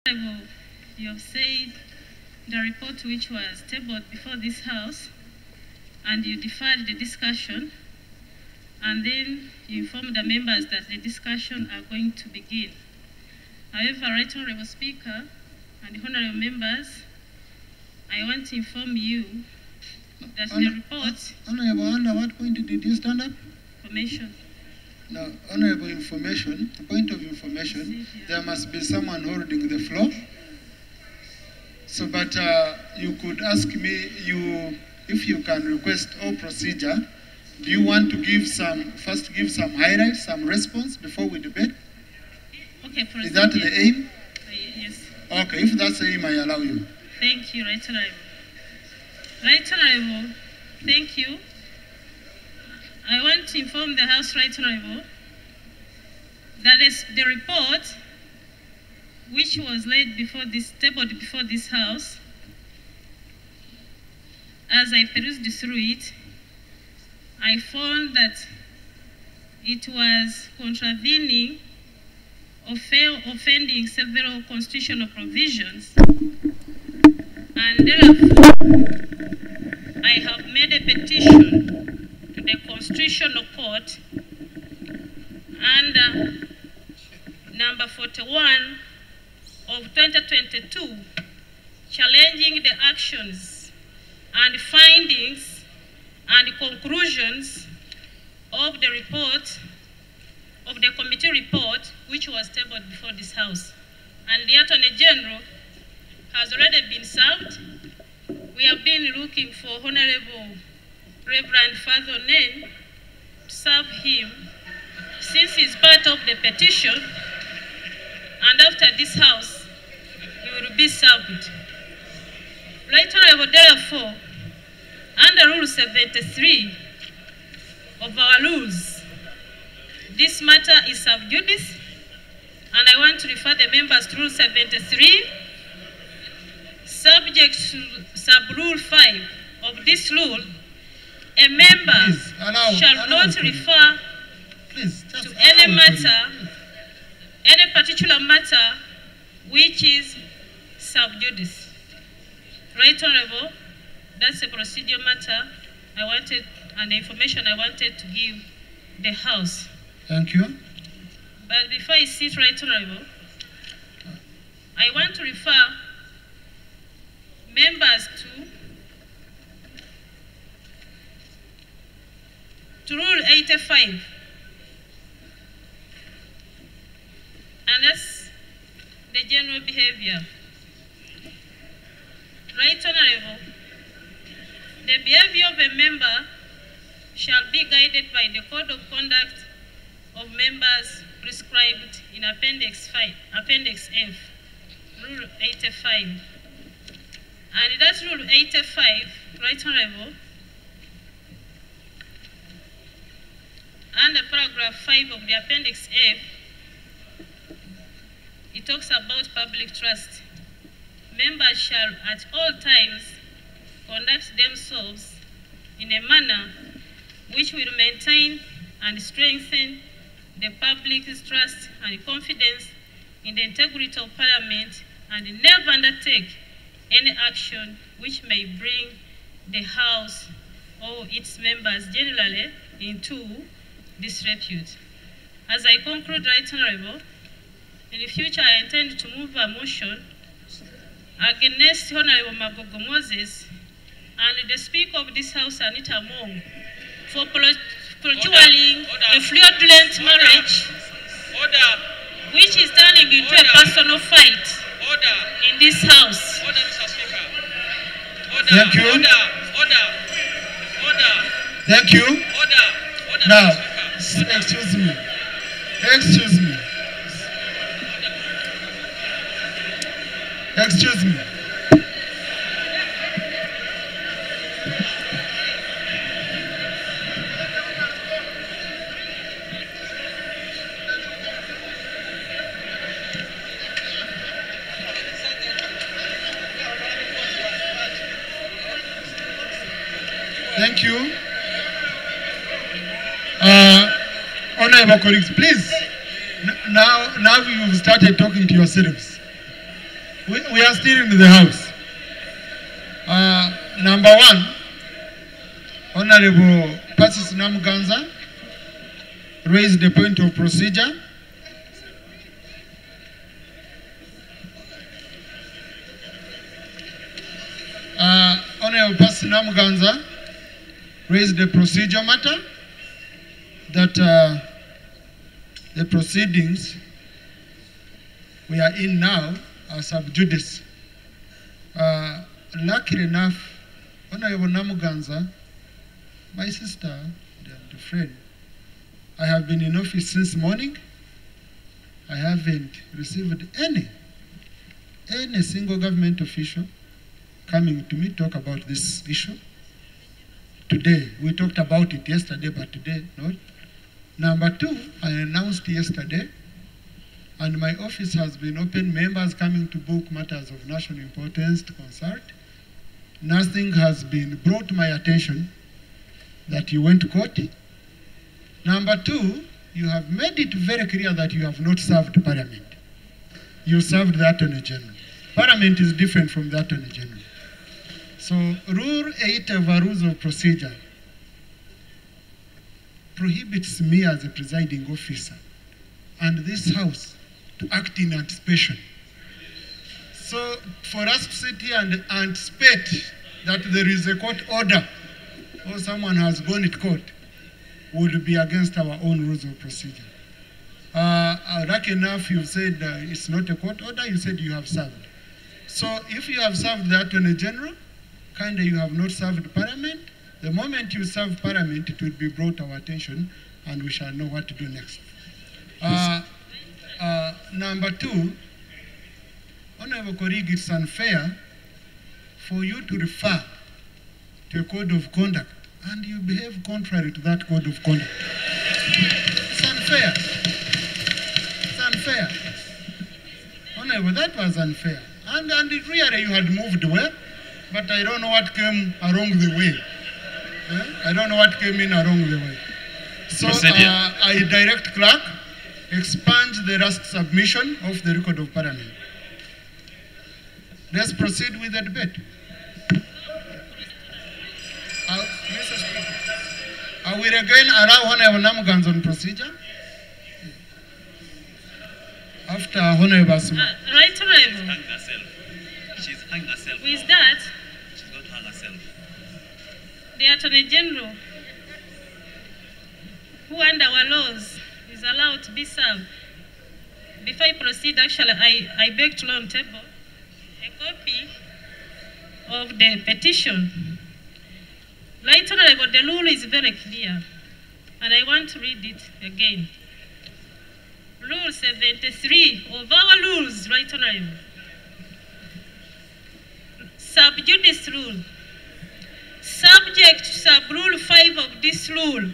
You have said the report which was tabled before this House, and you deferred the discussion, and then you informed the members that the discussion are going to begin. However, Right Honourable Speaker and honourable members, I want to inform you that the report... Honourable, under what point did you stand up? Information. No, honourable information, point of information, there must be someone holding the floor. So, but you could ask me, if you can request all procedure, do you want to give first give some highlights, some response before we debate? Okay, procedure. Is that the aim? Yes. Okay, if that's the aim, I allow you. Thank you, Right Honourable. Right Honourable, thank you. I want to inform the House, Right Honourable, that is the report which was laid before this, tabled before this House. As I perused through it, I found that it was contravening or offending several constitutional provisions, and therefore I have made a petition to the Constitutional Court under number 41 of 2022, challenging the actions and findings and conclusions of the report, of the committee report, which was tabled before this House. And the Attorney General has already been served. We have been looking for Honorable Reverend Father Name to serve him, since he's part of the petition, and after this House, he will be served. Right Honorable, therefore, under Rule 73 of our rules, this matter is sub-judice, and I want to refer the members to Rule 73, subject to sub-rule 5 of this rule. A member shall not refer to any matter, any particular matter which is sub-judice. Right Honourable, that's a procedural matter I wanted, and the information I wanted to give the House. Thank you. But before I sit, Right Honourable, I want to refer members to Rule 85, and that's the general behavior. Right Honourable, the behavior of a member shall be guided by the Code of Conduct of Members prescribed in Appendix F, Rule 85. And that's Rule 85, Right Honourable, under paragraph 5 of the Appendix F, it talks about public trust. Members shall at all times conduct themselves in a manner which will maintain and strengthen the public's trust and confidence in the integrity of Parliament, and never undertake any action which may bring the House or its members generally into disrepute. As I conclude, Right Honourable, in the future I intend to move a motion against Honourable Magogo Moses and the Speaker of this House, Anita Mong, for procuring a fraudulent marriage, which is turning into a personal fight in this House. Thank you. Thank you. Now, excuse me. Excuse me. Excuse me. Thank you. Honorable colleagues, please. Now you've started talking to yourselves. We are still in the house. Number one, Honorable Minister Namuganza raised the point of procedure. Honorable Minister Namuganza raised the procedure matter that the proceedings we are in now are sub-judice. Luckily enough, Honorable Namuganza, my sister and friend, I have been in office since morning. I haven't received any single government official coming to me talk about this issue. Today, we talked about it yesterday, but today not. Number two, I announced yesterday, and my office has been open, members coming to book matters of national importance to consult. Nothing has been brought to my attention that you went to court. Number two, you have made it very clear that you have not served Parliament. You served the Attorney General. Parliament is different from the Attorney General. So Rule 8 of our Rules of Procedure prohibits me as a presiding officer and this House to act in anticipation. So for us to sit here and anticipate that there is a court order or someone has gone to court would be against our own rules of procedure. Lucky enough, you've said it's not a court order, you said you have served. So if you have served the Attorney General, kindly you have not served Parliament. The moment you serve Parliament, it will be brought to our attention and we shall know what to do next. Number two, Honorable colleague, it's unfair for you to refer to a code of conduct and you behave contrary to that code of conduct. It's unfair. It's unfair. Honorable, that was unfair. And really you had moved well, but I don't know what came along the way. I don't know what came in along the way. So I direct clerk, expunge the last submission of the record of Parliament. Let's proceed with the debate. Mr. Speaker, I will again allow Honorable Namuganza on procedure. After Honorable Asuma. Right, Honorable. She's hung herself. With that, She's got to hang herself. the Attorney General, who under our laws is allowed to be served. Before I proceed, actually, I beg to lay on table a copy of the petition. Right, Honorable, the rule is very clear, and I want to read it again. Rule 73 of our rules, Right, Honorable. Sub-judice rule. Subject to sub-rule 5 of this rule,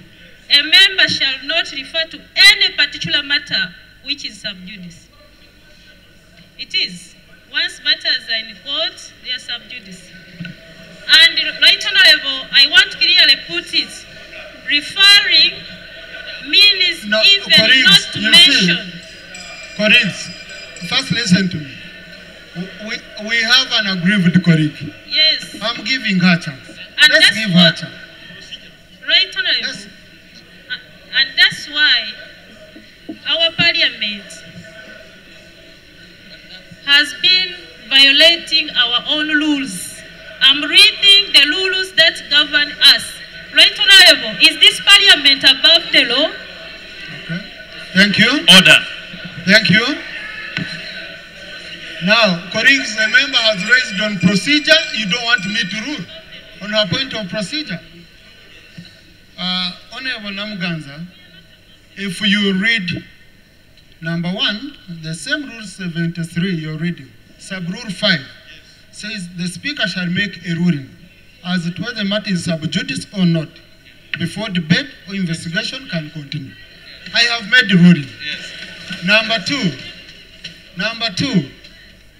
a member shall not refer to any particular matter which is sub-judice. It is. Once matters are in court, they are sub-judice. And Right Honorable, I want to clearly put it, referring means No, even colleagues, not to mention. Colleagues, first listen to me. We have an aggrieved colleague. Yes. I'm giving her a chance. And Let's that's give her a chance. Right Honorable. Yes. And that's why our Parliament has been violating our own rules. I'm reading the rules that govern us. Right Honorable, is this Parliament above the law? Okay. Thank you. Order. Thank you. Now, colleagues, the member has raised on procedure. You don't want me to rule on her point of procedure. Honorable Namuganza, if you read number 1, the same rule 73 you're reading, sub-rule 5, says the speaker shall make a ruling as to whether the matter is sub-judice or not before debate or investigation can continue. I have made the ruling. Yes. Number two,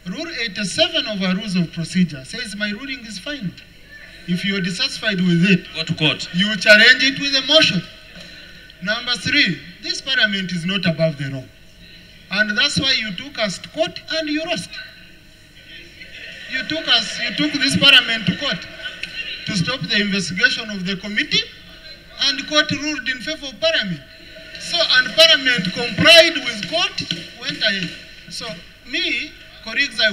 Rule 87 of our rules of procedure says my ruling is final. If you're dissatisfied with it, Go to court. you challenge it with a motion. Number 3, this Parliament is not above the law. And that's why you took us to court and you lost. you took this parliament to court to stop the investigation of the committee, and court ruled in favor of parliament. So, and parliament complied with court, went ahead. So, me, colleagues, I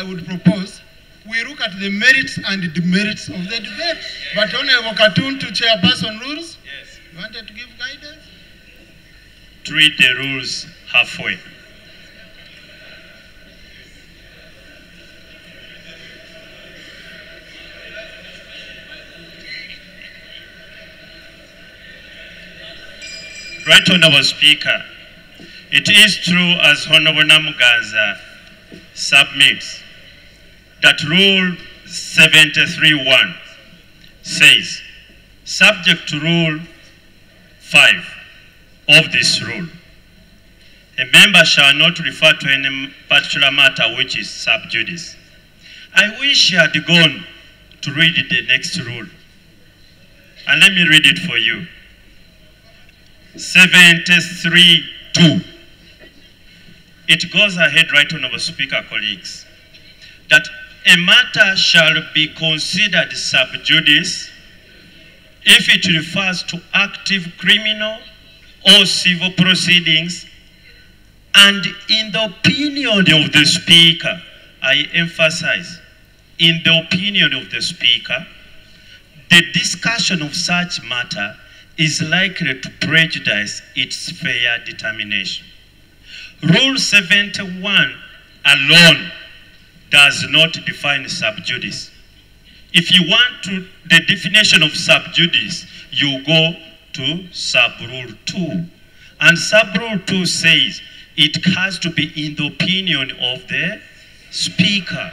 would propose we look at the merits and demerits of the debate. But Honorable Cartoon to chairperson rules, Yes. you wanted to give guidance? Treat the rules halfway. Right Honorable Speaker, it is true as Honorable Namuganza submits that Rule 73.1 says, subject to Rule 5 of this rule, a member shall not refer to any particular matter which is sub-judice. I wish he had gone to read the next rule. And let me read it for you. 73.2. It goes ahead, right Honorable Speaker, colleagues, that a matter shall be considered sub-judice if it refers to active criminal or civil proceedings, and in the opinion of the Speaker, I emphasize, in the opinion of the Speaker, the discussion of such matter is likely to prejudice its fair determination. Rule 71 alone does not define sub-judice. If you want the definition of sub-judice, you go to sub-rule 2. And sub-rule 2 says it has to be in the opinion of the Speaker.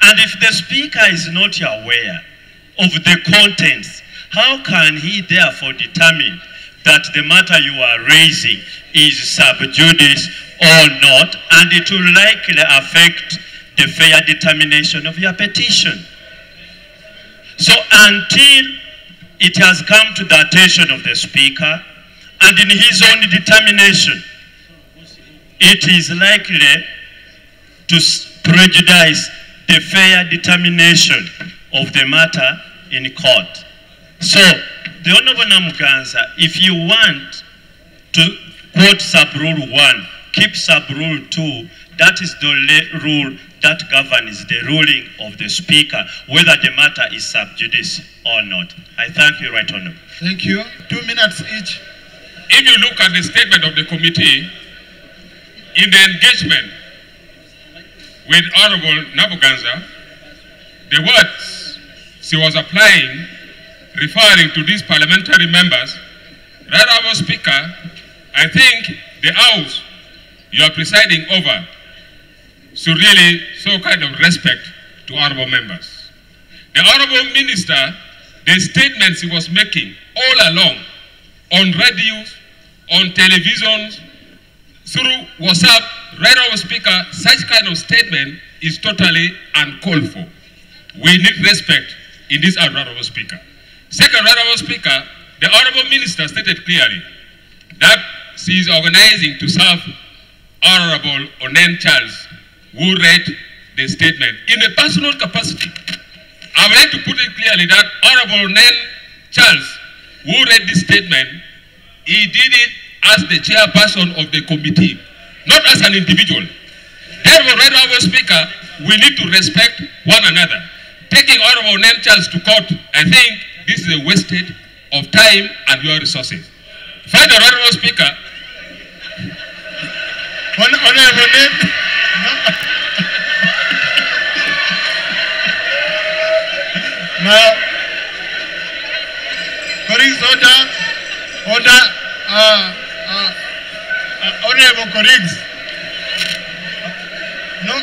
And if the Speaker is not aware of the contents, how can he therefore determine that the matter you are raising is sub-judice or not, and it will likely affect the fair determination of your petition? So until it has come to the attention of the Speaker, and in his own determination, it is likely to prejudice the fair determination of the matter in court. So, the Honorable Namuganza, if you want to quote sub-rule 1, keep sub-rule 2, that is the rule that governs the ruling of the Speaker, whether the matter is sub-judice or not. I thank you, Right Honorable. Thank you. 2 minutes each. If you look at the statement of the committee, in the engagement with Honorable Namuganza, the words she was applying, referring to these parliamentary members, Right Honorable Speaker, I think the House you are presiding over should really show kind of respect to honorable members. The Honorable Minister, the statements he was making all along on radios, on televisions, through WhatsApp, Right Honorable Speaker, such kind of statement is totally uncalled for. We need respect in this Honorable Speaker. Second, Right Honorable Speaker, the Honorable Minister stated clearly that she is organizing to serve Honorable Onen Charles, who read the statement in a personal capacity. I would like to put it clearly that Honorable Onen Charles, who read this statement, he did it as the chairperson of the committee, not as an individual. Therefore, Right Honorable Speaker, we need to respect one another. Taking Honorable Onen Charles to court, I think this is a wasted of time and your resources. Finally, Right Honorable Speaker, Honorable Name. Now, colleagues, order, honorable colleagues. No,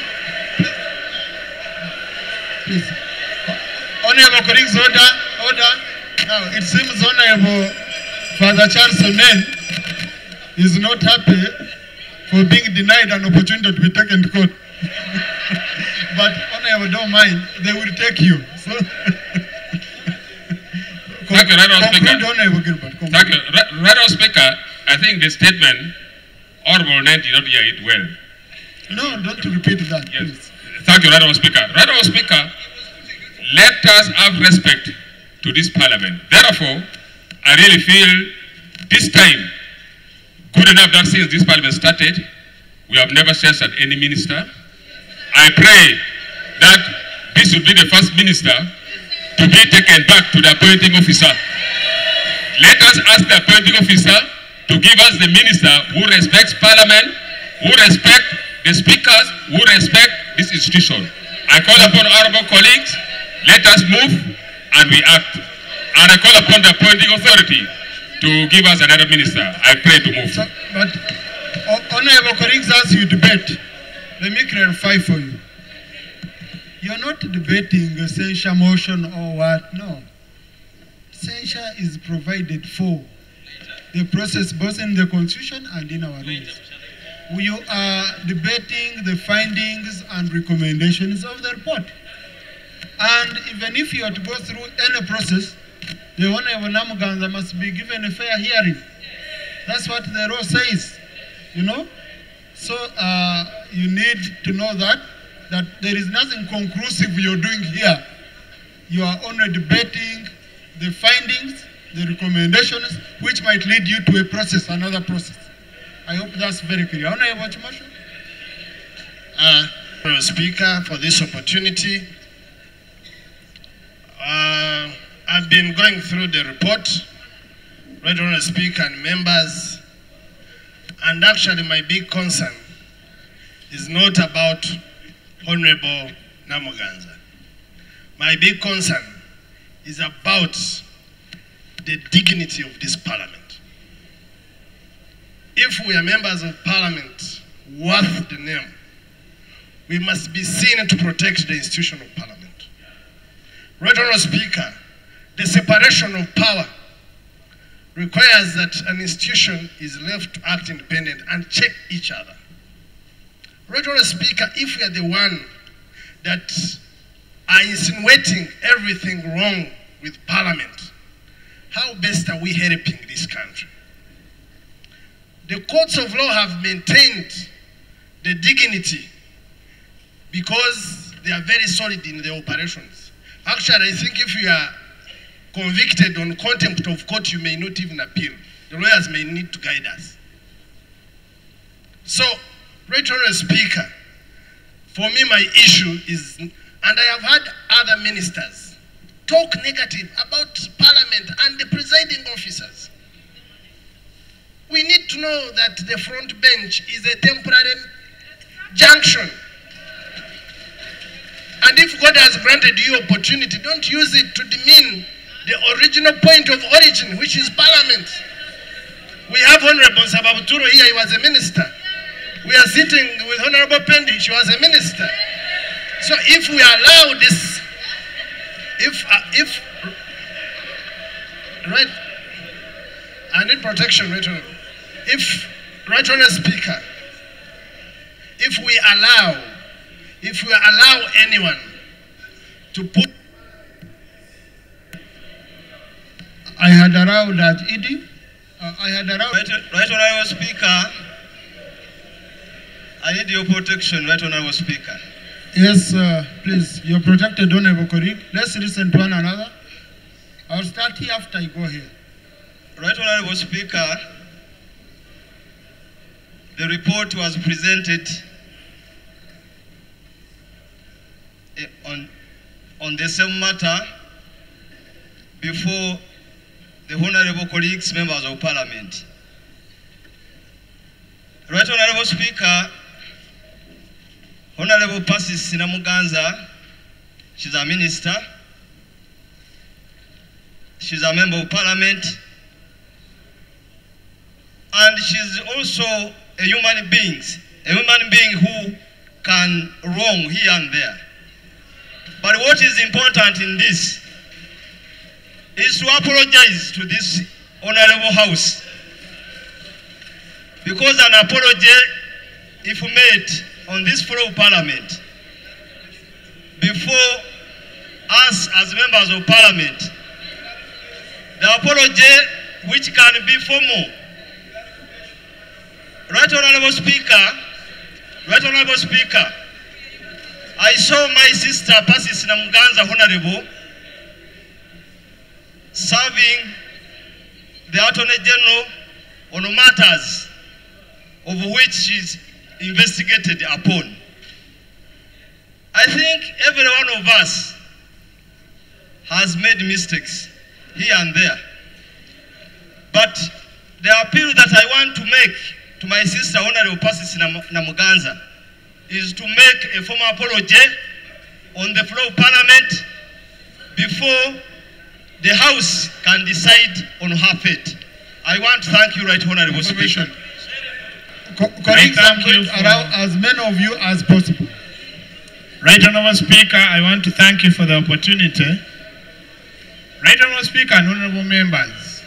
please. Honorable colleagues, order. Now, it seems Honorable Father Charles Onen is not happy for being denied an opportunity to be taken to court. But Honorable, don't mind, they will take you. So thank you, Right Honorable Speaker. Honorable Gilbert. Thank you, Right Honorable Speaker. I think the statement, Honorable Onen did not hear it well. No, don't repeat that. Yes. Please. Thank you, Right Honourable Speaker. Right Honourable Speaker, let us have respect to this Parliament. Therefore, I really feel this time, good enough that since this Parliament started, we have never censured any minister. I pray that this will be the first minister to be taken back to the appointing officer. Let us ask the appointing officer to give us the minister who respects Parliament, who respects the speakers, who respect this institution. I call upon honorable colleagues, let us move and we act. And I call upon the appointing authority to give us another minister. I pray to move. So, but honorable colleagues, as you debate, let me clarify for you. You're not debating a censure motion or what, no. Censure is provided for the process both in the Constitution and in our rules. We are debating the findings and recommendations of the report. And even if you are to go through any process, the Honorable Namuganza must be given a fair hearing. That's what the law says, you know. So you need to know that there is nothing conclusive you're doing here. You are only debating the findings, the recommendations, which might lead you to a process, another process. I hope that's very clear. Honorable Motion. Honorable Speaker, for this opportunity. I've been going through the report, Right Honorable Speaker and members, and actually my big concern is not about Honorable Namuganza. My big concern is about the dignity of this Parliament. If we are members of Parliament worth the name, we must be seen to protect the institution of Parliament. Right Honourable Speaker, the separation of power requires that an institution is left to act independent and check each other. Right Honourable Speaker, if we are the one that are insinuating everything wrong with Parliament, how best are we helping this country? The courts of law have maintained the dignity because they are very solid in their operations. Actually, I think if you are convicted on contempt of court, you may not even appeal. The lawyers may need to guide us. So, Right Honourable Speaker, for me my issue is, and I have had other ministers talk negative about Parliament and the presiding officers. We need to know that the front bench is a temporary junction. And if God has granted you opportunity, don't use it to demean the original point of origin, which is Parliament. We have Honorable Sababuturo here, he was a minister. We are sitting with Honorable Pendi, she was a minister. So if we allow this, right, I need protection, right Honorable. If, Right Honourable Speaker, if we allow anyone to put... I had allowed that, Edie. I had allowed... Right Honourable Speaker, I need your protection, Right Honourable Speaker. Yes, please, you're protected, Honourable colleague. Let's listen to one another. I'll start here after I go here. Right Honourable Speaker, the report was presented on the same matter before the Honourable colleagues, members of Parliament. Right Honourable Speaker, Honourable Minister Namuganza, she's a minister, she's a member of Parliament, and she's also a human being who can wrong here and there. But what is important in this is to apologize to this Honourable House. Because an apology, if made on this floor of Parliament, before us as members of Parliament, the apology which can be formal. Right Honourable Speaker, I saw my sister, Minister Namuganza, Honorable, serving the Attorney General on matters of which she is investigated upon. I think every one of us has made mistakes here and there. But the appeal that I want to make to my sister, Honorable Minister Namuganza, is to make a formal apology on the floor of Parliament before the House can decide on her fate. I want to thank you, Right Honorable Speaker. Colleagues, I'm going to allow as many of you as possible. Right Honorable Speaker, I want to thank you for the opportunity. Right Honorable Speaker and honorable members,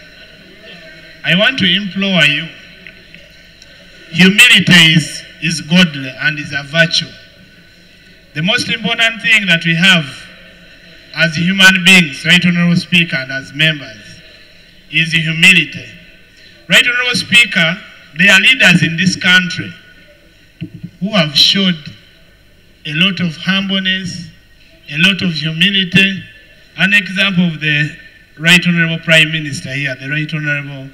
I want to implore you. Humility is godly and is a virtue. The most important thing that we have as human beings, Right Honorable Speaker, and as members, is humility. Right Honorable Speaker, there are leaders in this country who have showed a lot of humbleness, a lot of humility. An example of the Right Honorable Prime Minister here, the Right Honorable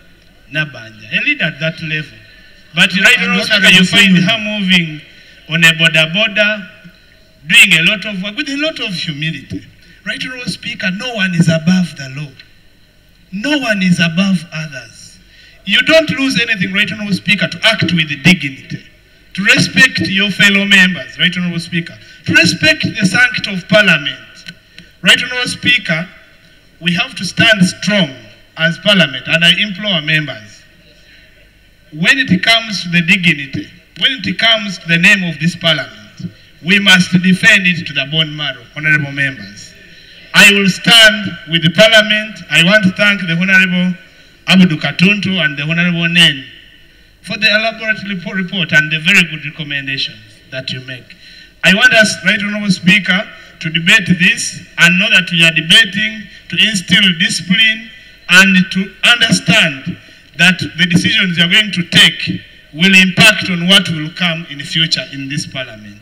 Nabanja, a leader at that level. But Right Honorable Speaker, you find her moving on a border, doing a lot of work with a lot of humility. Right Honorable Speaker, no one is above the law. No one is above others. You don't lose anything, Right Honorable Speaker, to act with dignity, to respect your fellow members, Right Honorable Speaker, to respect the sanctity of Parliament. Right Honorable Speaker, we have to stand strong as Parliament, and I implore members, when it comes to the dignity, when it comes to the name of this Parliament, we must defend it to the bone marrow, honorable members. I will stand with the Parliament. I want to thank the Honorable Abudu Katuntu and the Honorable Nen for the elaborate report and the very good recommendations that you make. I want us, Right Honorable Speaker, to debate this and know that we are debating to instill discipline and to understand that the decisions you are going to take will impact on what will come in the future in this Parliament.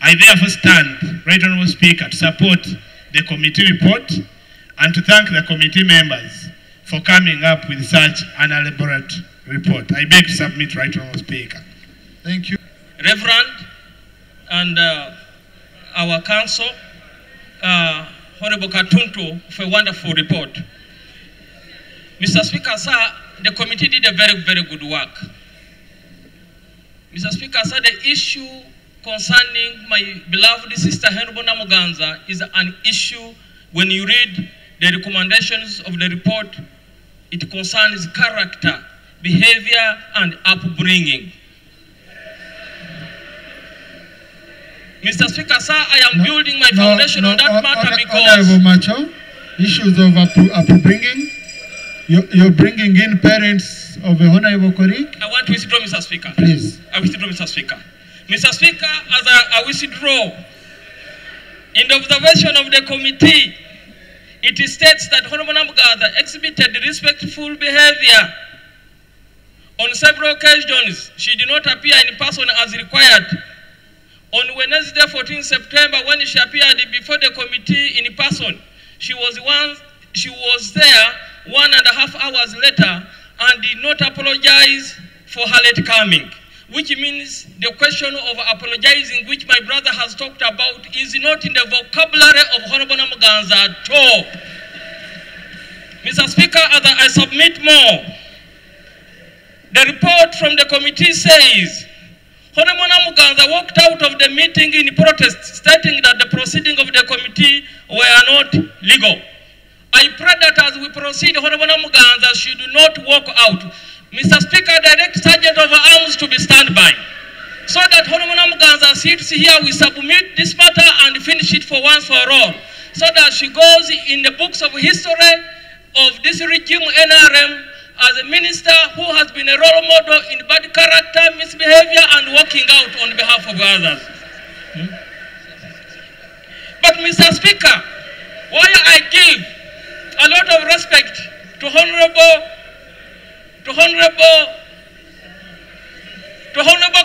I therefore stand, Right Honorable Speaker, to support the committee report and to thank the committee members for coming up with such an elaborate report. I beg to submit, Right Honorable Speaker. Thank you. Reverend and our council, Honorable Katuntu, for a wonderful report. Mr. Speaker, sir, the committee did a very, very good work. Mr. Speaker, sir, the issue concerning my beloved sister Honorable Namuganza is an issue when you read the recommendations of the report, it concerns character, behavior, and upbringing. Mr. Speaker, sir, I am building my foundation on that matter because... Honorable Macho, issues of upbringing, you're bringing in parents of a honorable colleague? I want to withdraw, Mr. Speaker. Please. I withdraw, Mr. Speaker. Mr. Speaker, as I withdraw, in the observation of the committee, it states that Honorable Namuganza exhibited respectful behavior. On several occasions, she did not appear in person as required. On Wednesday, 14 September, when she appeared before the committee in person, she was there 1.5 hours later and did not apologize for her late coming, which means the question of apologizing, which my brother has talked about, is not in the vocabulary of Honorable Namuganza at all. Mr. Speaker, as I submit more, the report from the committee says, Honorable Namuganza walked out of the meeting in protest, stating that the proceedings of the committee were not legal. I pray that as we proceed, Honorable Namuganza should not walk out. Mr. Speaker, direct Sergeant of Arms to be standby, so that Honorable Namuganza sits here, we submit this matter and finish it for once for all, so that she goes in the books of history of this regime NRM as a minister who has been a role model in bad character, misbehavior, and walking out on behalf of others. But Mr. Speaker, while I give a lot of respect to Honorable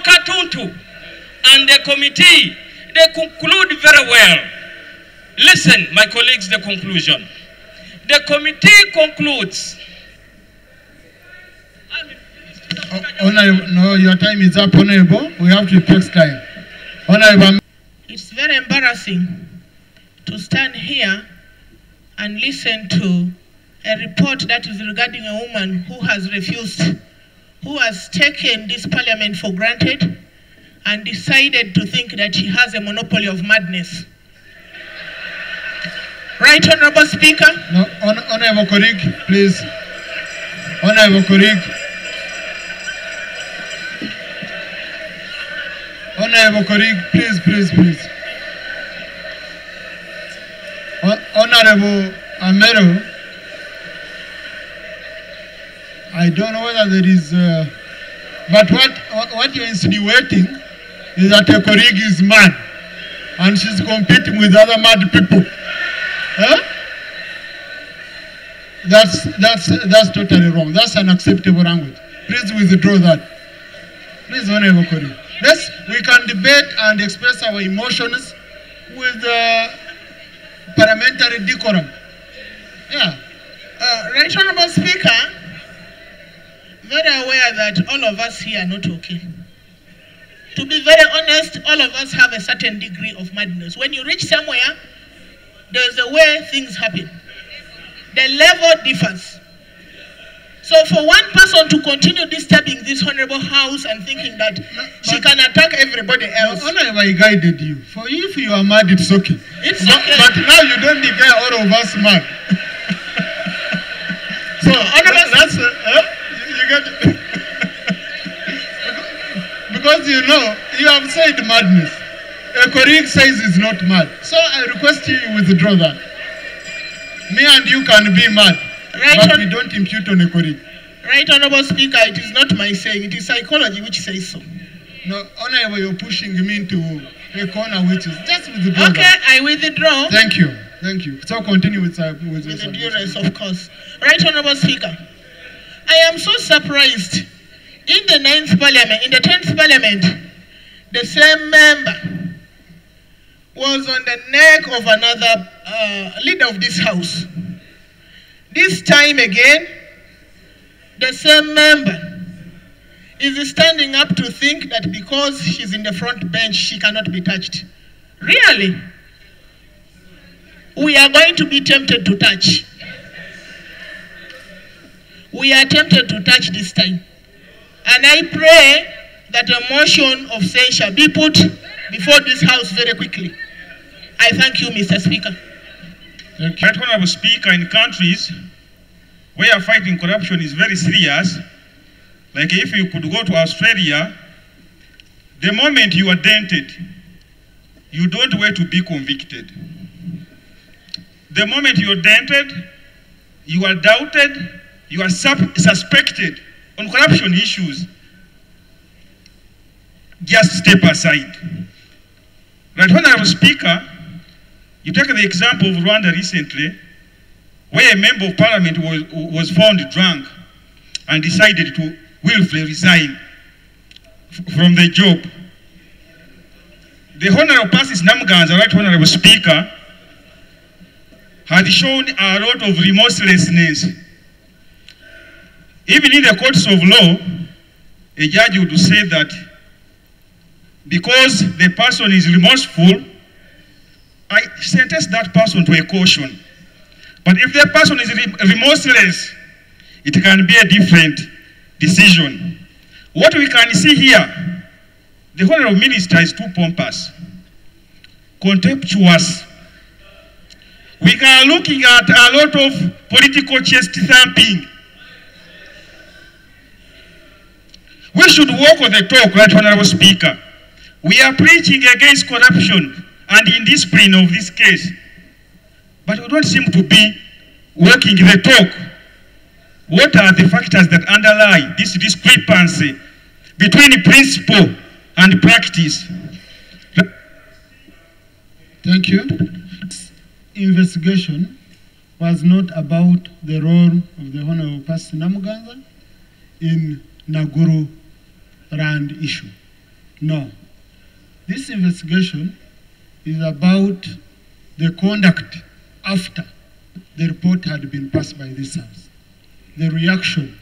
Katuntu and the committee, They conclude very well. Listen, my colleagues, the conclusion. The committee concludes. Honorable, no, your time is up, Honorable. We have to take time. Honorable. It's very embarrassing to stand here and listen to a report that is regarding a woman who has refused, who has taken this parliament for granted and decided to think that she has a monopoly of madness. Right, Honorable Speaker? No, Honorable colleague, please. Honorable colleague. Honorable colleague, please, please, please. Honorable Amero, I don't know whether there is, but what you're insinuating is that a colleague is mad and she's competing with other mad people. Huh? That's totally wrong. That's unacceptable language. Please withdraw that. Please, Honorable colleague. Yes, we can debate and express our emotions with parliamentary decorum. Yeah. Right, Honorable Speaker, very aware that all of us here are not okay. To be very honest, all of us have a certain degree of madness. When you reach somewhere, there's a way things happen. The level differs. So for one person to continue disturbing this honorable house and thinking that she can attack everybody else. Honorable, I guided you. For you, if you are mad, it's okay. It's okay. But now you don't declare all of us mad. So that's you get it. Because you know, you have said madness. A colleague says it's not mad. So I request you withdraw that. Me and you can be mad, right, but we don't impute on a colleague. Right, Honorable Speaker, it is not my saying. It is psychology which says so. No, Honorable, you're pushing me into a corner which is just withdraw. Okay, that. I withdraw. Thank you. Thank you. So continue with the duress, of course. Right, Honorable Speaker. I am so surprised. In the 9th Parliament, in the 10th Parliament, the same member was on the neck of another leader of this house. This time again, the same member is standing up to think that because she's in the front bench, she cannot be touched. Really? We are going to be tempted to touch. We are tempted to touch this time. And I pray that a motion of censure be put before this house very quickly. I thank you, Mr. Speaker. Thank you. Right, Honorable Speaker, in countries where fighting corruption is very serious, like if you could go to Australia, the moment you are dented, you don't wait to be convicted. The moment you are dented, you are doubted, you are suspected on corruption issues, just step aside. Right, Honorable Speaker, you take the example of Rwanda recently, where a member of parliament was found drunk and decided to willfully resign from the job. The Honorable Minister Namuganza, Right Honorable Speaker, had shown a lot of remorselessness. Even in the courts of law, a judge would say that because the person is remorseful, I sentence that person to a caution. But if the person is remorseless, it can be a different decision. What we can see here, the Honorable Minister is too pompous, contemptuous. We are looking at a lot of political chest thumping. We should walk on the talk, Right Honorable Speaker. We are preaching against corruption and indiscipline of this case. But we don't seem to be walking the talk. What are the factors that underlie this discrepancy between principle and practice? Thank you. This investigation was not about the role of the Honorable Minister Namuganza in Naguru land issue. No. This investigation is about the conduct after the report had been passed by this House, the reaction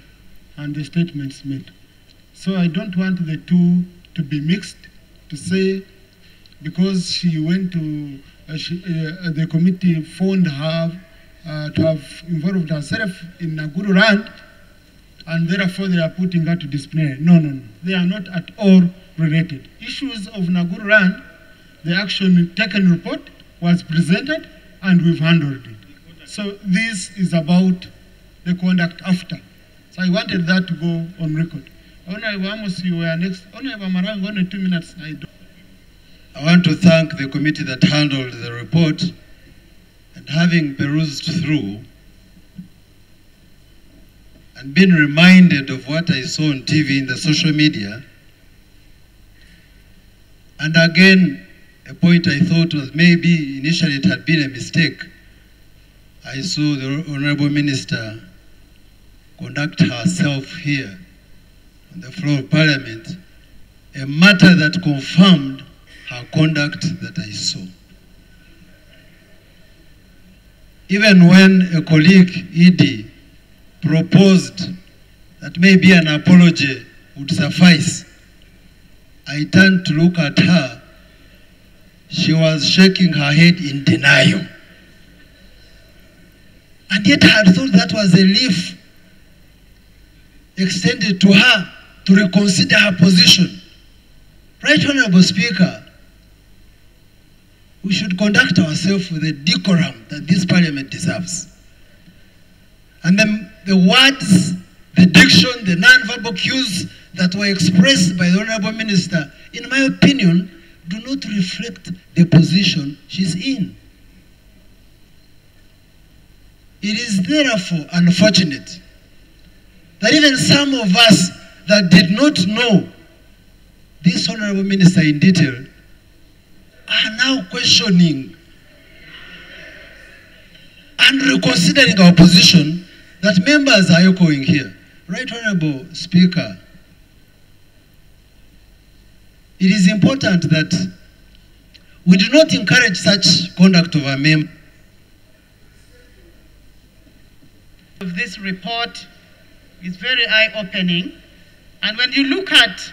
and the statements made. So I don't want the two to be mixed, to say because she went to, the committee found her to have involved herself in Naguru land, and therefore they are putting her to disciplinary. No, no, no. They are not at all related. Issues of Naguru land, the action taken report was presented and we've handled it. So this is about the conduct after. So I wanted that to go on record. Honorable Amos, you were next. Honorable Marang, only 2 minutes. I want to thank the committee that handled the report, and having perused through and been reminded of what I saw on TV in the social media, and again, a point I thought was maybe initially it had been a mistake. I saw the Honorable Minister conduct herself here on the floor of Parliament, a matter that confirmed her conduct that I saw. Even when a colleague, ED, proposed that maybe an apology would suffice, I turned to look at her. She was shaking her head in denial. And yet I had thought that was a leaf extended to her to reconsider her position. Right, Honorable Speaker, we should conduct ourselves with the decorum that this Parliament deserves. And then the words, the diction, the non-verbal cues that were expressed by the Honorable Minister, in my opinion, do not reflect the position she's in. It is therefore unfortunate that even some of us that did not know this Honorable Minister in detail are now questioning and reconsidering our position that members are echoing here. Right, Honorable Speaker, it is important that we do not encourage such conduct of our members. This report is very eye-opening, and when you look at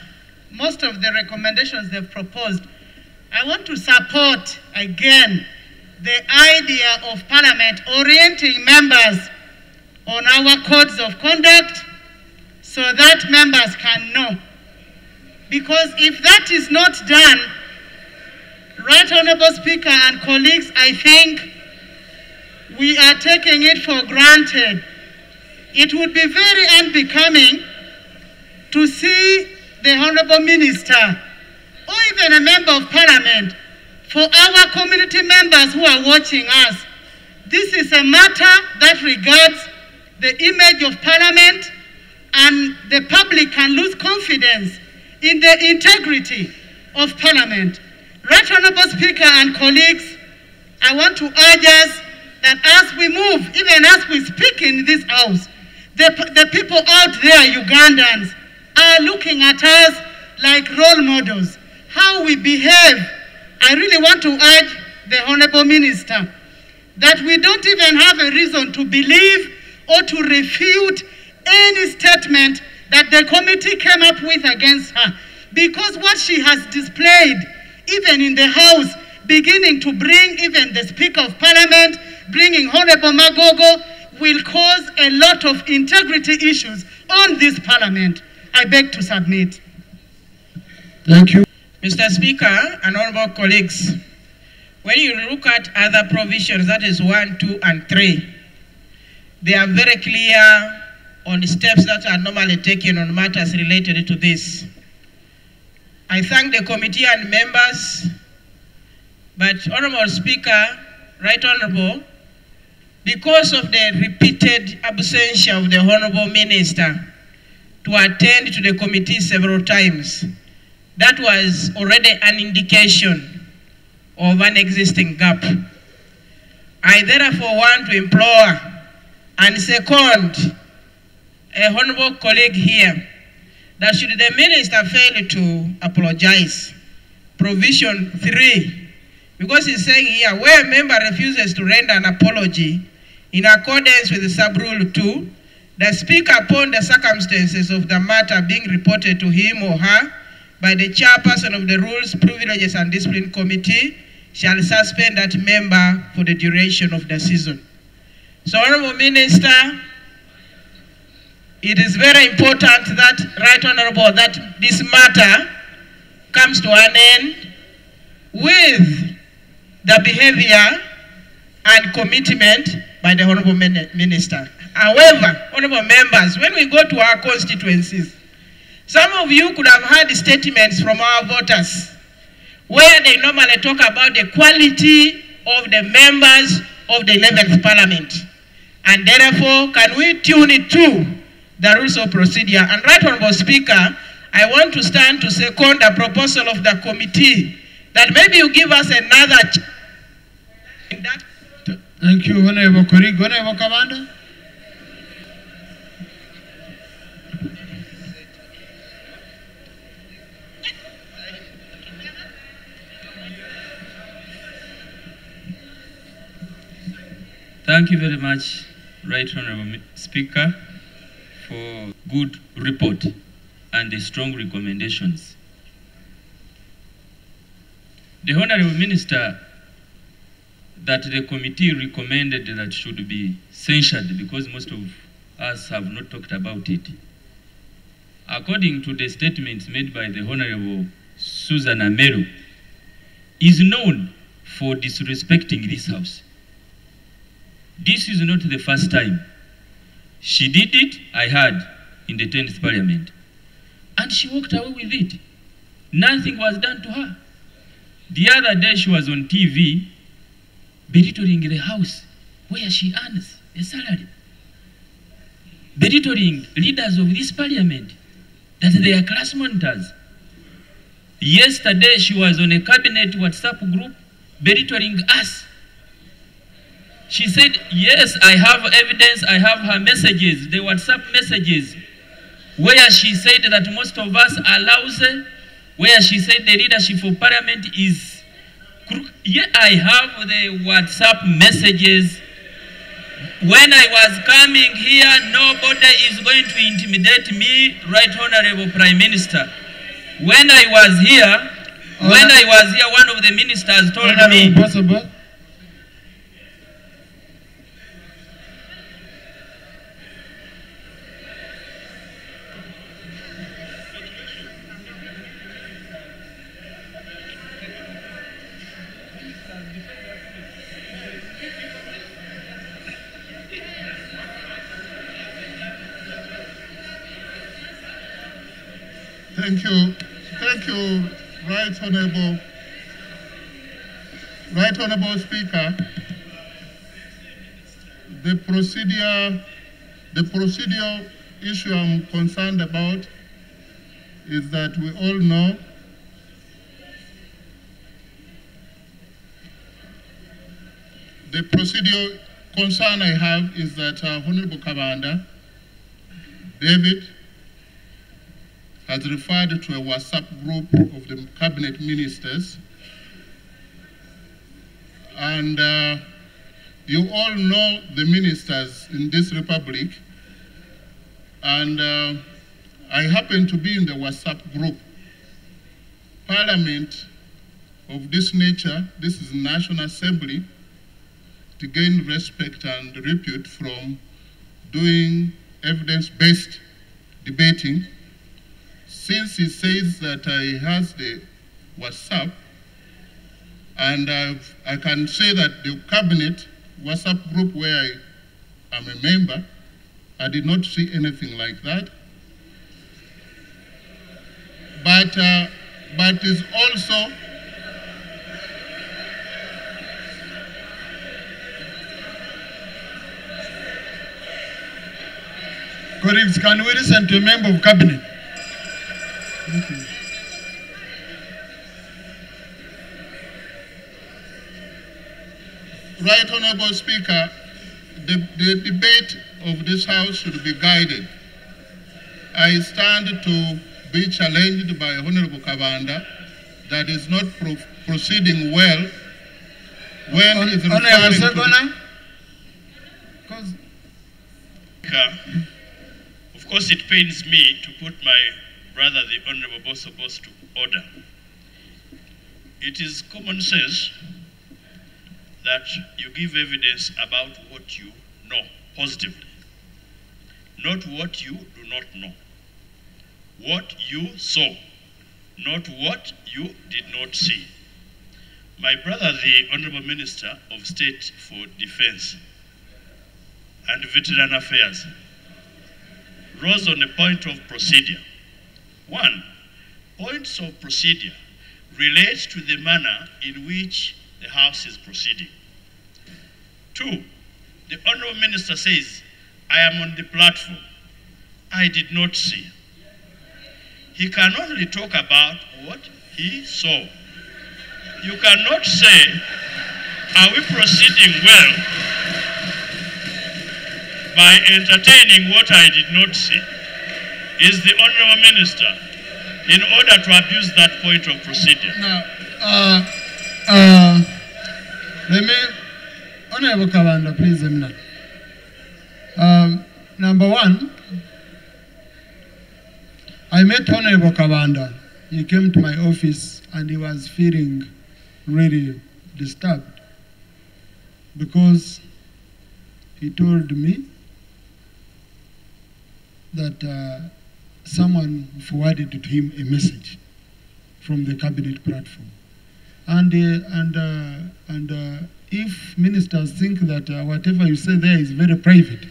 most of the recommendations they've proposed, I want to support again the idea of Parliament orienting members on our codes of conduct so that members can know. Because if that is not done, Right Honorable Speaker and colleagues, I think we are taking it for granted. It would be very unbecoming to see the Honorable Minister or even a member of Parliament, for our community members who are watching us, this is a matter that regards the image of Parliament, and the public can lose confidence in the integrity of Parliament. Right Honorable Speaker and colleagues, I want to urge us that as we move, even as we speak in this house, the people out there, Ugandans, are looking at us like role models. How we behave. I really want to urge the Honorable Minister that we don't even have a reason to believe or to refute any statement that the committee came up with against her. Because what she has displayed, even in the House, beginning to bring even the Speaker of Parliament, bringing Honorable Magogo, will cause a lot of integrity issues on this Parliament. I beg to submit. Thank you. Mr. Speaker and honorable colleagues, when you look at other provisions, that is 1, 2, and 3, they are very clear on the steps that are normally taken on matters related to this. I thank the committee and members, but Honorable Speaker, Right Honorable, because of the repeated absentia of the Honorable Minister to attend to the committee several times, that was already an indication of an existing gap. I therefore want to implore and second a honorable colleague here that should the minister fail to apologize, provision 3 Because he's saying here, where a member refuses to render an apology in accordance with the sub-rule 2, the Speaker, upon the circumstances of the matter being reported to him or her by the chairperson of the Rules, Privileges and Discipline Committee, shall suspend that member for the duration of the season. So, Honorable Minister, it is very important that, Right Honorable, that this matter comes to an end with the behavior and commitment by the Honorable Minister. However, Honorable Members, when we go to our constituencies, some of you could have heard statements from our voters where they normally talk about the quality of the members of the 11th Parliament. And therefore, can we tune it to the rules of procedure? And Right Honorable Speaker, I want to stand to second a proposal of the committee that maybe you give us another in that. Thank you, Honorable Korig. Honorable Commander. Thank you very much, Right Honorable Speaker, for good report and the strong recommendations. The Honorable Minister that the committee recommended that should be censured because most of us have not talked about it. According to the statements made by the Honorable Susan Amero, is known for disrespecting this house. This is not the first time. She did it, I heard, in the 10th Parliament. And she walked away with it. Nothing was done to her. The other day she was on TV belittling the house where she earns a salary. Belittling leaders of this Parliament, that they are class monitors. Yesterday she was on a cabinet WhatsApp group belittling us. She said, yes, I have evidence, I have her messages, the WhatsApp messages, where she said that most of us are lousy, where she said the leadership of Parliament is crooked. Yeah, I have the WhatsApp messages. When I was coming here, nobody is going to intimidate me, Right Honorable Prime Minister. When I was here, one of the ministers told me, Possible. Thank you, Right Honorable Speaker. The procedural issue I'm concerned about is that we all know the procedural concern I have is that Honorable Commander David has referred to a WhatsApp group of the cabinet ministers. And you all know the ministers in this republic. And I happen to be in the WhatsApp group. Parliament of this nature, this is National Assembly, to gain respect and repute from doing evidence-based debating. Since he says that he has the WhatsApp, and I can say that the cabinet WhatsApp group where I am a member, I did not see anything like that. But is also colleagues, can we listen to a member of cabinet? Thank you. Right Honorable Speaker, the debate of this House should be guided. I stand to be challenged by Honorable Kavanda that is not proceeding well when it's Honorable referring to... Segona? Of course, it pains me to put my brother, the Honorable Bosso to order. It is common sense that you give evidence about what you know positively, not what you do not know. What you saw, not what you did not see. My brother, the Honorable Minister of State for Defense and Veteran Affairs, rose on a point of procedure. One, points of procedure relate to the manner in which the House is proceeding. Two, the Honorable Minister says, I am on the platform. I did not see. He can only talk about what he saw. You cannot say, are we proceeding well by entertaining what I did not see? Is the Honorable Minister in order to abuse that point of procedure? Now, let me, Honorable Kabanda, please, number one, I met Honorable Kabanda. He came to my office and he was feeling really disturbed because he told me that someone forwarded to him a message from the cabinet platform. And if ministers think that whatever you say there is very private,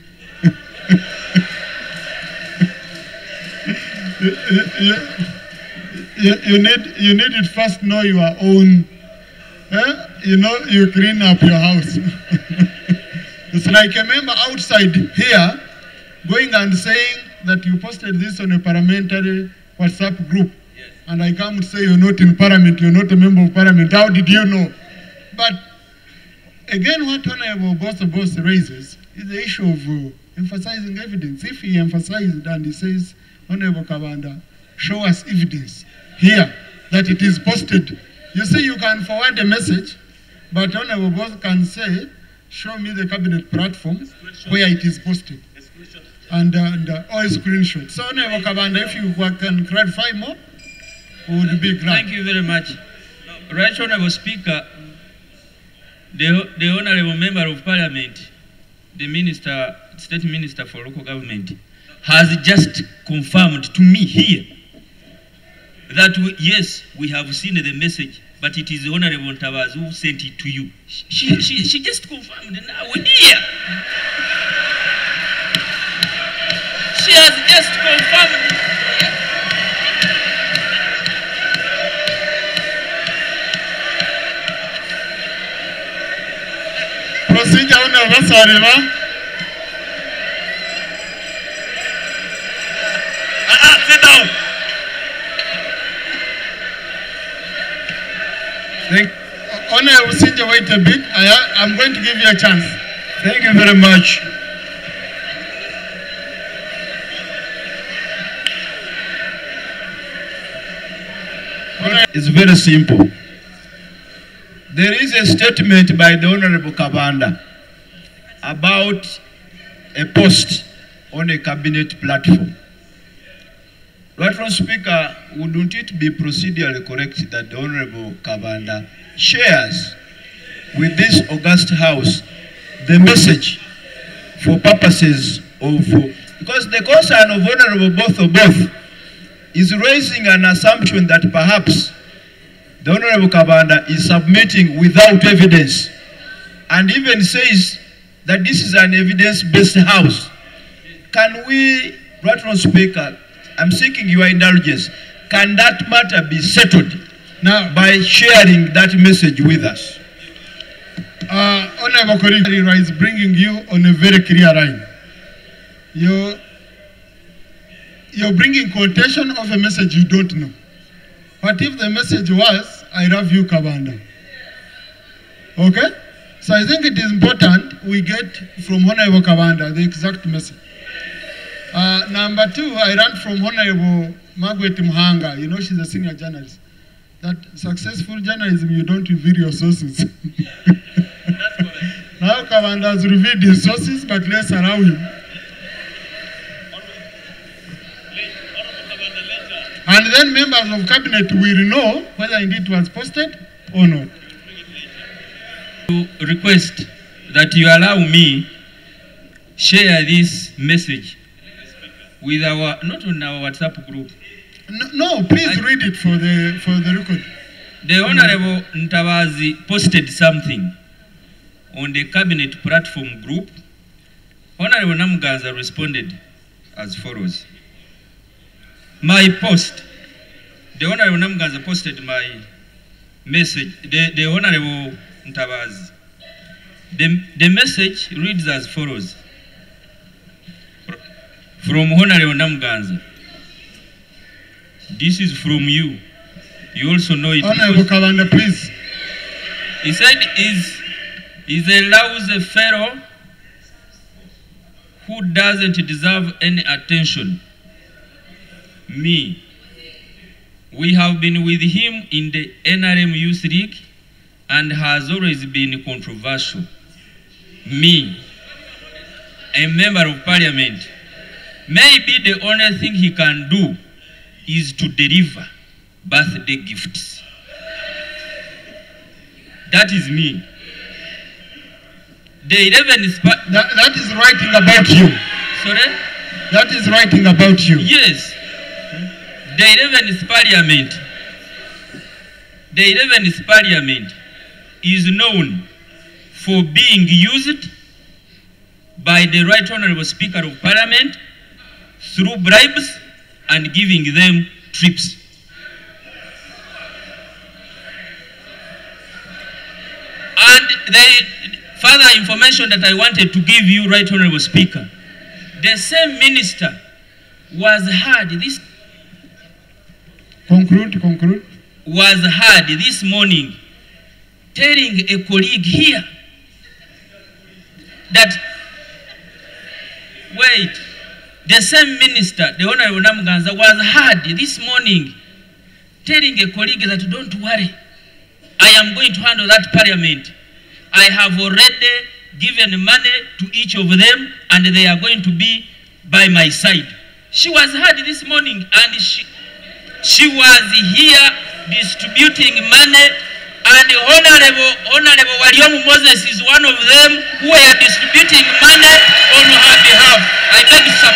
you need to first know your own, you know, you clean up your house. It's like a member outside here going and saying that you posted this on a parliamentary WhatsApp group. Yes. And I come to say you're not in parliament, you're not a member of parliament. How did you know? But again, what Honorable Boss raises is the issue of emphasizing evidence. If he emphasized and he says, Honorable Kabanda, show us evidence here that it is posted. You see, you can forward a message, but Honorable Boss can say, show me the cabinet platform where it is posted. And or a screenshot. So, Honorable Kabanda, if you can clarify more, we would be glad. Thank you very much. Right Honorable Speaker, the Honorable Member of Parliament, the Minister, State Minister for Local Government, has just confirmed to me here that yes, we have seen the message, but it is Honorable Ntavaz who sent it to you. She just confirmed now here. She has just confirmed. Procedure universal, sit down. Honorable Sinja, wait a bit. I'm going to give you a chance. Thank you very much. It's very simple. There is a statement by the Honorable Kabanda about a post on a cabinet platform. Right, Speaker, wouldn't it be procedurally correct that the Honorable Kabanda shares with this august House the message for purposes of, because the concern of Honorable both is raising an assumption that perhaps the Honorable Kabanda is submitting without evidence, and even says that this is an evidence-based House. Can we, Right, Speaker, I'm seeking your indulgence, can that matter be settled now by sharing that message with us? Honorable Corridor is bringing you on a very clear line. You're bringing quotation of a message you don't know. What if the message was, I love you, Kabanda? Okay? So I think it is important we get from Honorable Kabanda the exact message. Number two, I learned from Honorable Margaret Muhanga. You know, she's a senior journalist. That successful journalism, you don't reveal your sources. Kavanda has revealed his sources, but let's allow him. And then members of cabinet will know whether indeed it was posted or not. To request that you allow me share this message with our, not on our WhatsApp group. No, please read it for the record. The Honorable Ntabazi posted something on the cabinet platform group. Honorable Namuganza responded as follows. My post, the Honorable Namuganza posted my message, the Honorable Ntabazi. The message reads as follows. From Honorable Namuganza. This is from you. You also know it. Honorable Kavanda, please. He said, is a lousy fellow who doesn't deserve any attention. Me. We have been with him in the NRM Youth League and has always been controversial. Me. A member of parliament. Maybe the only thing he can do is to deliver birthday gifts. That is me. The 11th... That is writing about you. Sorry? That is writing about you. Yes. The 11th parliament. The 11th parliament is known for being used by the Right Honorable Speaker of Parliament through bribes and giving them trips. And the further information that I wanted to give you, Right Honorable Speaker, the same minister was heard this... Conclude. Was heard this morning telling a colleague here that, wait, the same minister, the Honorable Namuganza, was heard this morning telling a colleague that don't worry, I am going to handle that parliament. I have already given money to each of them and they are going to be by my side. She was heard this morning and she was here distributing money, and Honorable Wariomu Moses is one of them who are distributing money on her behalf. I beg you, sir.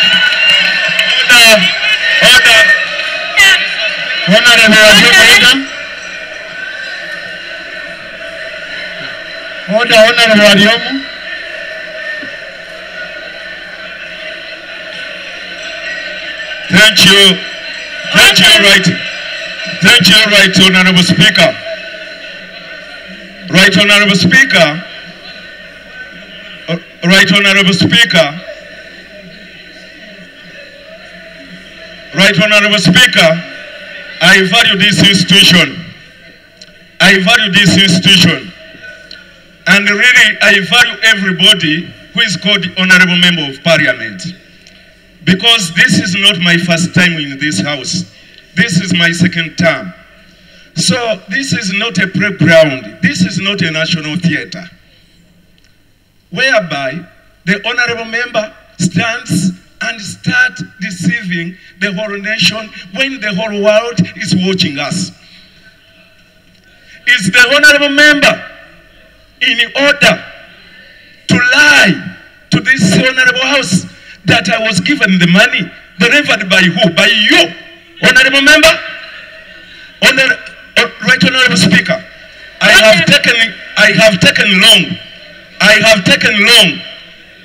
Order, Honorable Wariomu. Thank you. Thank you, Right Honorable Speaker. Right Honorable Speaker. Right Honorable Speaker. Right Honorable Speaker, I value this institution. I value this institution. And really, I value everybody who is called Honorable Member of Parliament. Because this is not my first time in this house. This is my second term. So this is not a playground. This is not a national theater. Whereby the honorable member stands and starts deceiving the whole nation when the whole world is watching us. Is the honorable member in order to lie to this honorable house that I was given the money delivered by who? By you, honorable member? Right Honorable Speaker, I have taken long.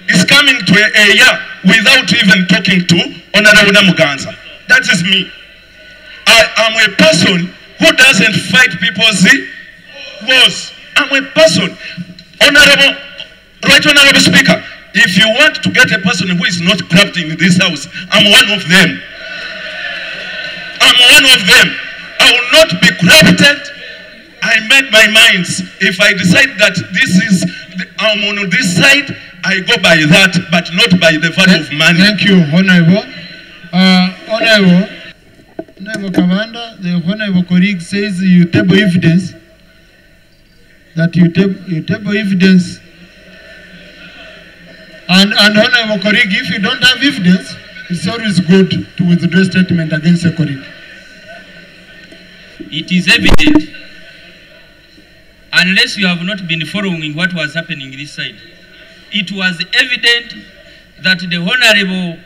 It's coming to a year without even talking to Honorable Namuganza. That is me. I am a person who doesn't fight people's wars. I'm a person. Right Honorable Speaker, if you want to get a person who is not corrupt in this house, I'm one of them. I will not be corrupted. I made my mind. If I decide that I'm on this side, I go by that, but not by the value of money. Thank you, Honorable. Honorable Kavanda, the Honorable colleague says you table evidence. That you table evidence And Honorable colleague, if you don't have evidence, it's always good to withdraw statement against a colleague. It is evident, unless you have not been following what was happening this side, it was evident that the Honorable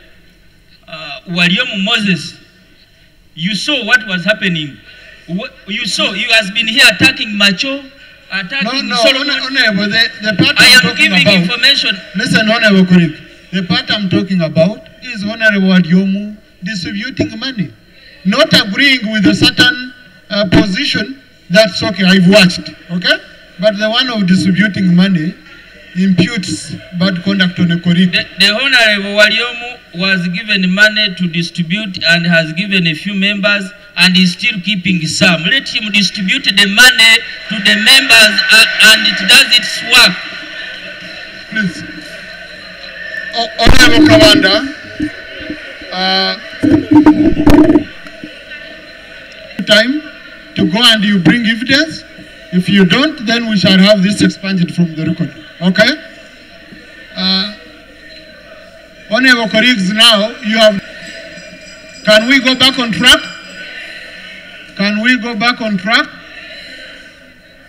Waliomu Moses, you saw what was happening. You saw, you has been here attacking Macho, attacking Solomon. Honorable, the part I I'm am giving about, information. Listen, Honorable colleague, the part I'm talking about is Honorable Waliomu distributing money, not agreeing with a certain position. That's okay, I've watched, okay? But the one of distributing money imputes bad conduct on a colleague. The Honorable Waliomu was given money to distribute and has given a few members and is still keeping some. Let him distribute the money to the members and it does its work. Please. Honorable Kawanda, time to go and you bring evidence. If you don't, then we shall have this expunged from the record. Okay? Honorable colleagues, now you have... Can we go back on track? Can we go back on track?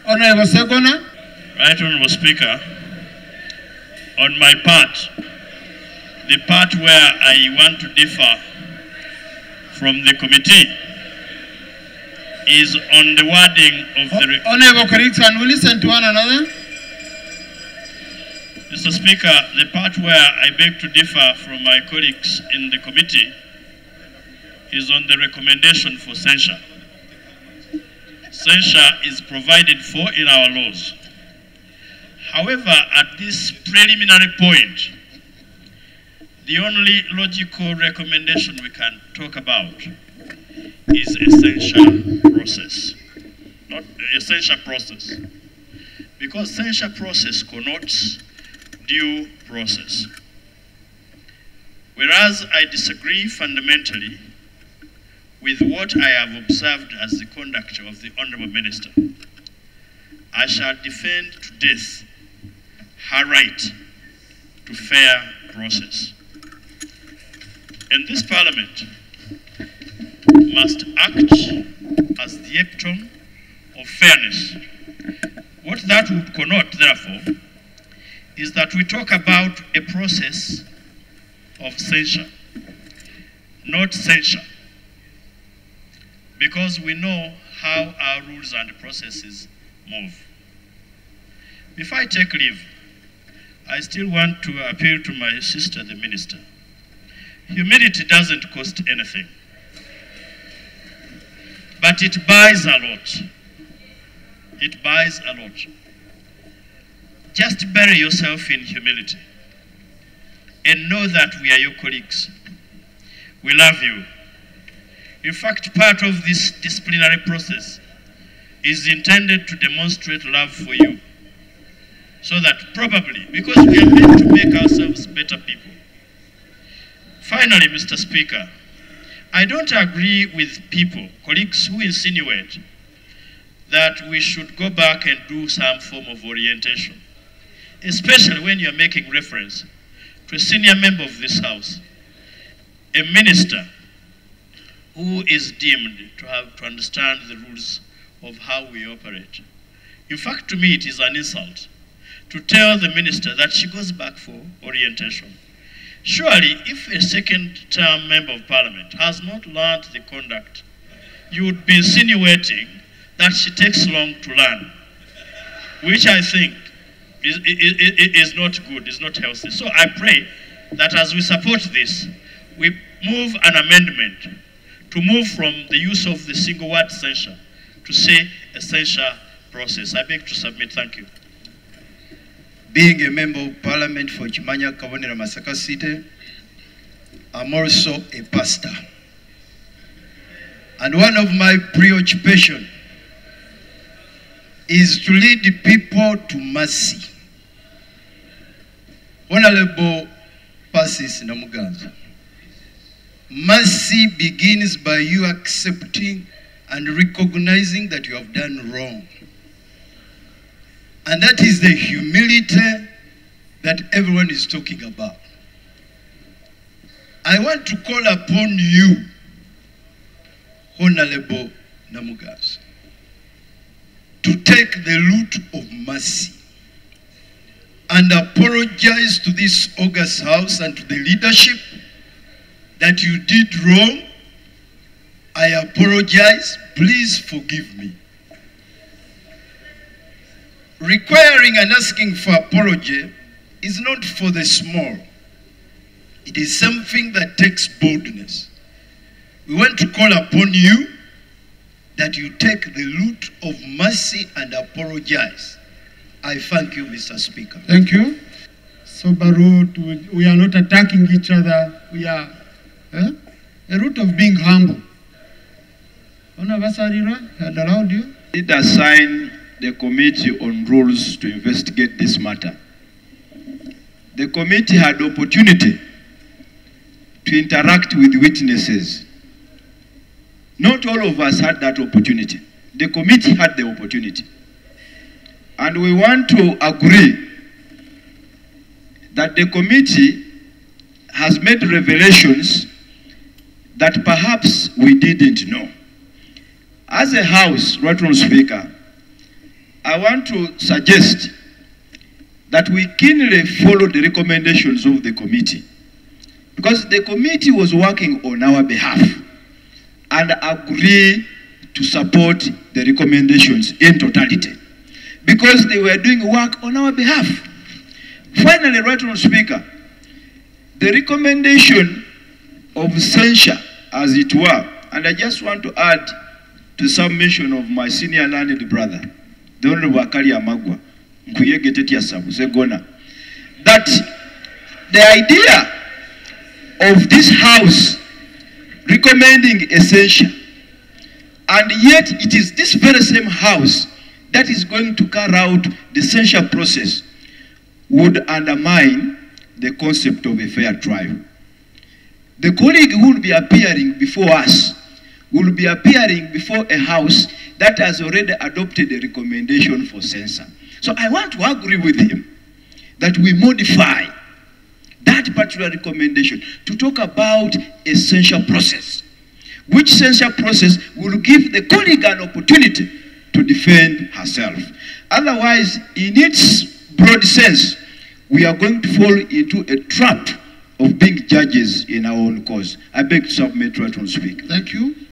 Honorable Segona? Right, Honorable Speaker. On my part, the part where I want to differ from the committee is on the wording of the... Honorable colleagues, can we listen to one another? Mr. Speaker, the part where I beg to differ from my colleagues in the committee is on the recommendation for censure. Censure is provided for in our laws. However, at this preliminary point, the only logical recommendation we can talk about is a censure process, not a censure process, because censure process connotes due process. Whereas I disagree fundamentally with what I have observed as the conduct of the Honorable Minister, I shall defend to death her right to fair process. And this Parliament must act as the epitome of fairness. What that would connote, therefore, is that we talk about a process of censure, not censure, because we know how our rules and processes move. Before I take leave, I still want to appeal to my sister, the Minister. Humility doesn't cost anything, but it buys a lot. It buys a lot. Just bury yourself in humility and know that we are your colleagues. We love you. In fact, part of this disciplinary process is intended to demonstrate love for you, so that probably, because we are meant to make ourselves better people. Finally, Mr. Speaker, I don't agree with people, colleagues who insinuate that we should go back and do some form of orientation, especially when you're making reference to a senior member of this House, a minister who is deemed to have to understand the rules of how we operate. In fact, to me, it is an insult to tell the minister that she goes back for orientation. Surely, if a second-term member of parliament has not learned the conduct, you would be insinuating that she takes long to learn, which I think is not good, is not healthy. So I pray that as we support this, we move an amendment to move from the use of the single word censure to say a censure process. I beg to submit. Thank you. Being a member of parliament for Chimanya Kabonera Masaka City, I'm also a pastor. And one of my preoccupations is to lead the people to mercy. Honorable Minister Namuganza, mercy begins by you accepting and recognizing that you have done wrong. And that is the humility that everyone is talking about. I want to call upon you, Honorable Namuganza, to take the route of mercy and apologize to this august house and to the leadership that you did wrong. I apologize. Please forgive me. Requiring and asking for apology is not for the small. It is something that takes boldness. We want to call upon you that you take the route of mercy and apologize. I thank you, Mr. Speaker. Thank you. Sober route, we are not attacking each other. We are a route of being humble. Honorable Sarira had allowed you. It assigned the committee on rules to investigate this matter. The committee had opportunity to interact with witnesses. Not all of us had that opportunity. The committee had the opportunity. And we want to agree that the committee has made revelations that perhaps we didn't know. As a House, Right Honourable Speaker, I want to suggest that we keenly follow the recommendations of the committee, because the committee was working on our behalf and agree to support the recommendations in totality, because they were doing work on our behalf. Finally, Right Honourable Speaker, the recommendation of censure, as it were, and I just want to add to submission of my senior learned brother, the Honourable Akali Amagwa, that the idea of this House recommending a censure, and yet it is this very same House that is going to carry out the censure process, would undermine the concept of a fair trial. The colleague who will be appearing before us will be appearing before a House that has already adopted a recommendation for censure. So I want to agree with him that we modify that particular recommendation to talk about a censure process, which censure process will give the colleague an opportunity to defend herself. Otherwise, in its broad sense, we are going to fall into a trap of being judges in our own cause. I beg to submit, Right Honourable Speaker. Thank you.